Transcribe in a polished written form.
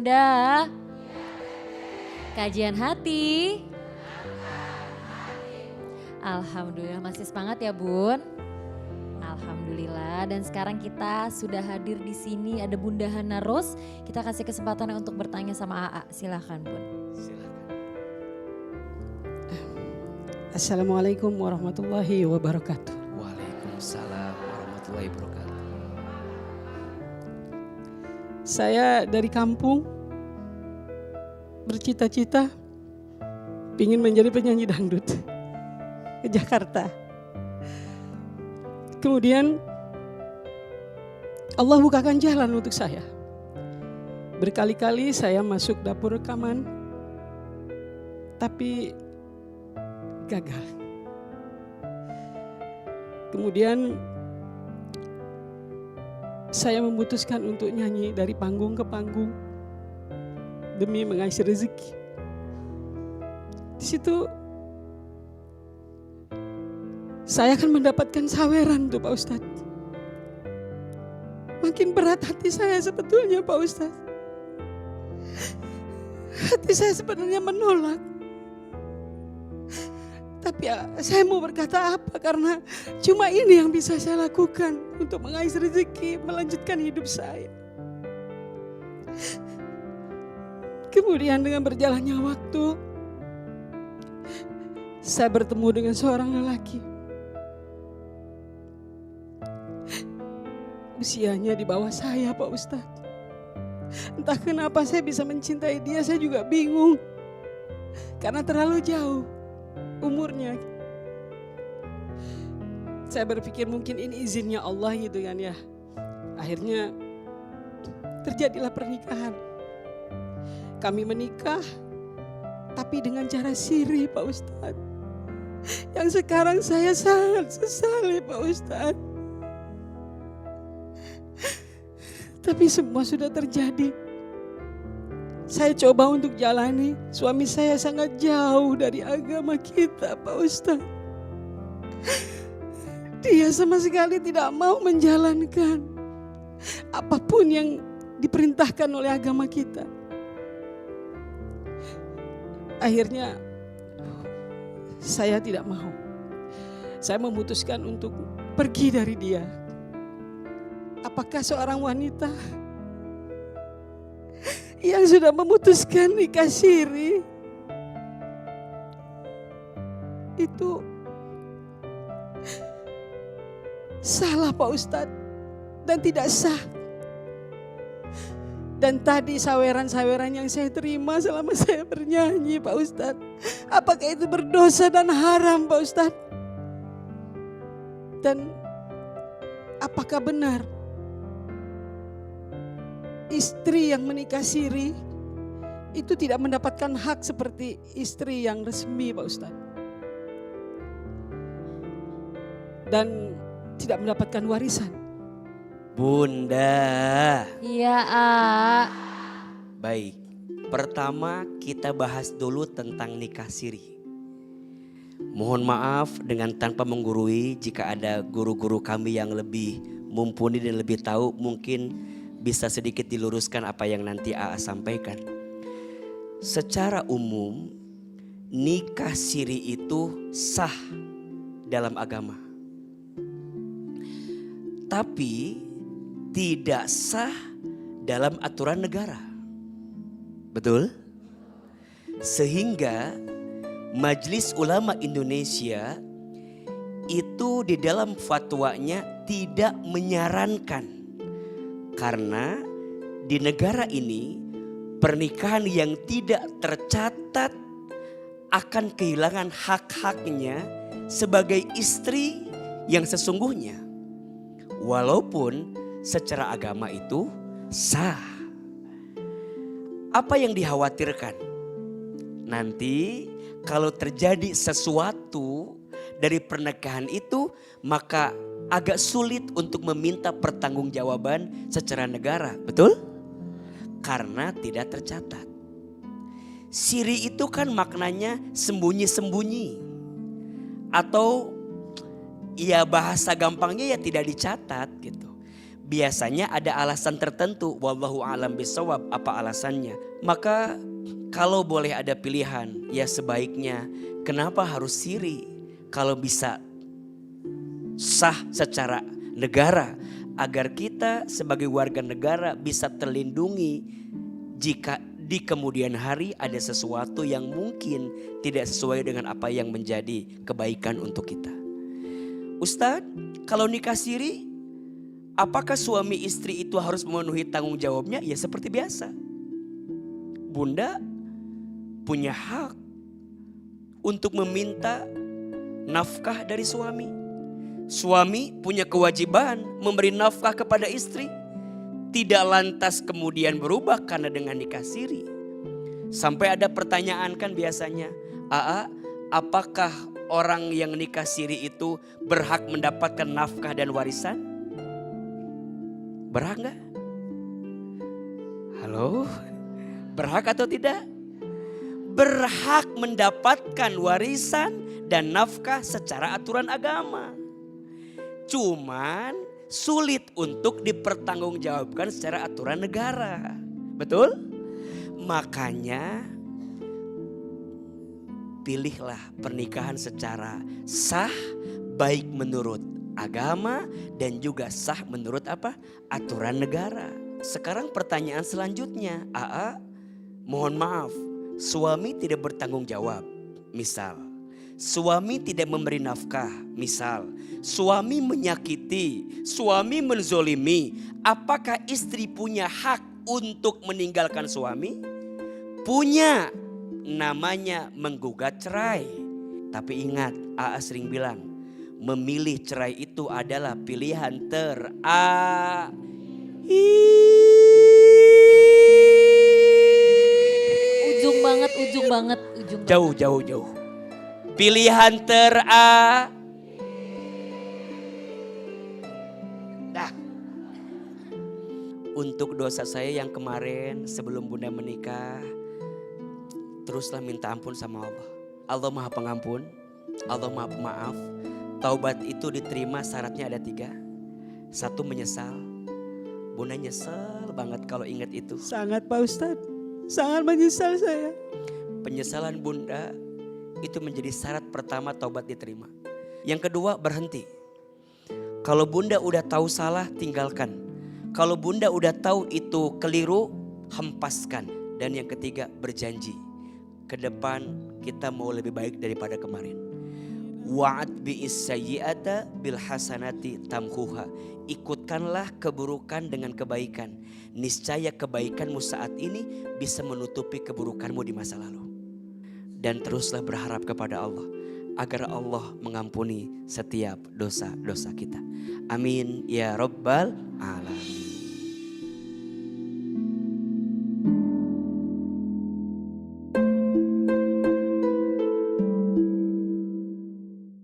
Bunda. Kajian hati. Alhamdulillah masih semangat ya Bun. Alhamdulillah, dan sekarang kita sudah hadir di sini, ada Bunda Hana Ros. Kita kasih kesempatan untuk bertanya sama AA. Silahkan Bun. Silakan. Assalamualaikum warahmatullahi wabarakatuh. Waalaikumsalam warahmatullahi wabarakatuh. Saya dari kampung bercita-cita ingin menjadi penyanyi dangdut ke Jakarta. Kemudian Allah bukakan jalan untuk saya. Berkali-kali saya masuk dapur rekaman, tapi gagal. Kemudian saya memutuskan untuk nyanyi dari panggung ke panggung demi mengais rezeki. Di situ saya akan mendapatkan saweran tuh Pak Ustadz. Makin berat hati saya sebetulnya Pak Ustadz. Hati saya sebenarnya menolak. Tapi saya mau berkata apa, karena cuma ini yang bisa saya lakukan untuk mengais rezeki, melanjutkan hidup saya. Kemudian dengan berjalannya waktu, saya bertemu dengan seorang lelaki. Usianya di bawah saya Pak Ustadz. Entah kenapa saya bisa mencintai dia, saya juga bingung. Karena terlalu jauh umurnya. Saya berpikir mungkin ini izinnya Allah gitu kan ya. Akhirnya terjadilah pernikahan. Kami menikah tapi dengan cara siri Pak Ustadz. Yang sekarang saya sangat sesali Pak Ustadz. Tapi semua sudah terjadi. Saya coba untuk jalani, suami saya sangat jauh dari agama kita Pak Ustadz. Dia sama sekali tidak mau menjalankan apapun yang diperintahkan oleh agama kita. Akhirnya saya tidak mau. Saya memutuskan untuk pergi dari dia. Apakah seorang wanita yang sudah memutuskan nikah siri itu salah Pak Ustadz dan tidak sah? Dan tadi saweran-saweran yang saya terima selama saya bernyanyi Pak Ustadz, apakah itu berdosa dan haram Pak Ustadz? Dan apakah benar istri yang menikah siri itu tidak mendapatkan hak seperti istri yang resmi Pak Ustadz? Dan tidak mendapatkan warisan. Bunda. Iya A. Baik, pertama kita bahas dulu tentang nikah siri. Mohon maaf dengan tanpa menggurui, jika ada guru-guru kami yang lebih mumpuni dan lebih tahu, mungkin bisa sedikit diluruskan apa yang nanti AA sampaikan. Secara umum, nikah siri itu sah dalam agama. Tapi tidak sah dalam aturan negara. Betul? Sehingga Majelis Ulama Indonesia itu di dalam fatwanya tidak menyarankan. Karena di negara ini pernikahan yang tidak tercatat akan kehilangan hak-haknya sebagai istri yang sesungguhnya. Walaupun secara agama itu sah. Apa yang dikhawatirkan? Nanti kalau terjadi sesuatu dari pernikahan itu, maka agak sulit untuk meminta pertanggungjawaban secara negara, betul? Karena tidak tercatat. Siri itu kan maknanya sembunyi-sembunyi. Atau ya bahasa gampangnya ya tidak dicatat gitu. biasanya ada alasan tertentu. Wallahu a'lam bishawab, apa alasannya? Maka kalau boleh ada pilihan, ya sebaiknya kenapa harus siri? Kalau bisa sah secara negara, agar kita sebagai warga negara bisa terlindungi jika di kemudian hari ada sesuatu yang mungkin tidak sesuai dengan apa yang menjadi kebaikan untuk kita. Ustadz, kalau nikah siri, apakah suami istri itu harus memenuhi tanggung jawabnya? Ya seperti biasa. Bunda punya hak untuk meminta nafkah dari suami. Suami punya kewajiban memberi nafkah kepada istri. Tidak lantas kemudian berubah karena dengan nikah siri. Sampai ada pertanyaan kan biasanya, Aa, apakah orang yang nikah siri itu berhak mendapatkan nafkah dan warisan? Berhak gak? Halo? Berhak atau tidak? Berhak mendapatkan warisan dan nafkah secara aturan agama. Cuman sulit untuk dipertanggungjawabkan secara aturan negara. Betul? Makanya pilihlah pernikahan secara sah, baik menurut agama dan juga sah menurut apa? Aturan negara. Sekarang pertanyaan selanjutnya, Aa, mohon maaf, suami tidak bertanggung jawab. Misal, suami tidak memberi nafkah, misal, suami menyakiti, suami menzolimi, apakah istri punya hak untuk meninggalkan suami? Punya, namanya menggugat cerai. Tapi ingat, Aa sering bilang, memilih cerai itu adalah pilihan Ujung banget, ujung banget, ujung banget. Jauh. Pilihan Nah, untuk dosa saya yang kemarin sebelum Bunda menikah, teruslah minta ampun sama Allah. Allah Maha Pengampun, Allah Maha Pemaaf. Taubat itu diterima syaratnya ada 3. 1, menyesal. Bunda nyesel banget kalau ingat itu. Sangat Pak Ustadz, sangat menyesal saya. Penyesalan Bunda itu menjadi syarat pertama taubat diterima. Yang kedua, berhenti. Kalau Bunda udah tahu salah, tinggalkan. Kalau Bunda udah tahu itu keliru, hempaskan. Dan yang ketiga, berjanji. Ke depan kita mau lebih baik daripada kemarin. Wa'ad bi'is sayyi'ata bil hasanati tamhuha. Ikutkanlah keburukan dengan kebaikan. Niscaya kebaikanmu saat ini bisa menutupi keburukanmu di masa lalu. Dan teruslah berharap kepada Allah agar Allah mengampuni setiap dosa-dosa kita. Amin ya rabbal alamin.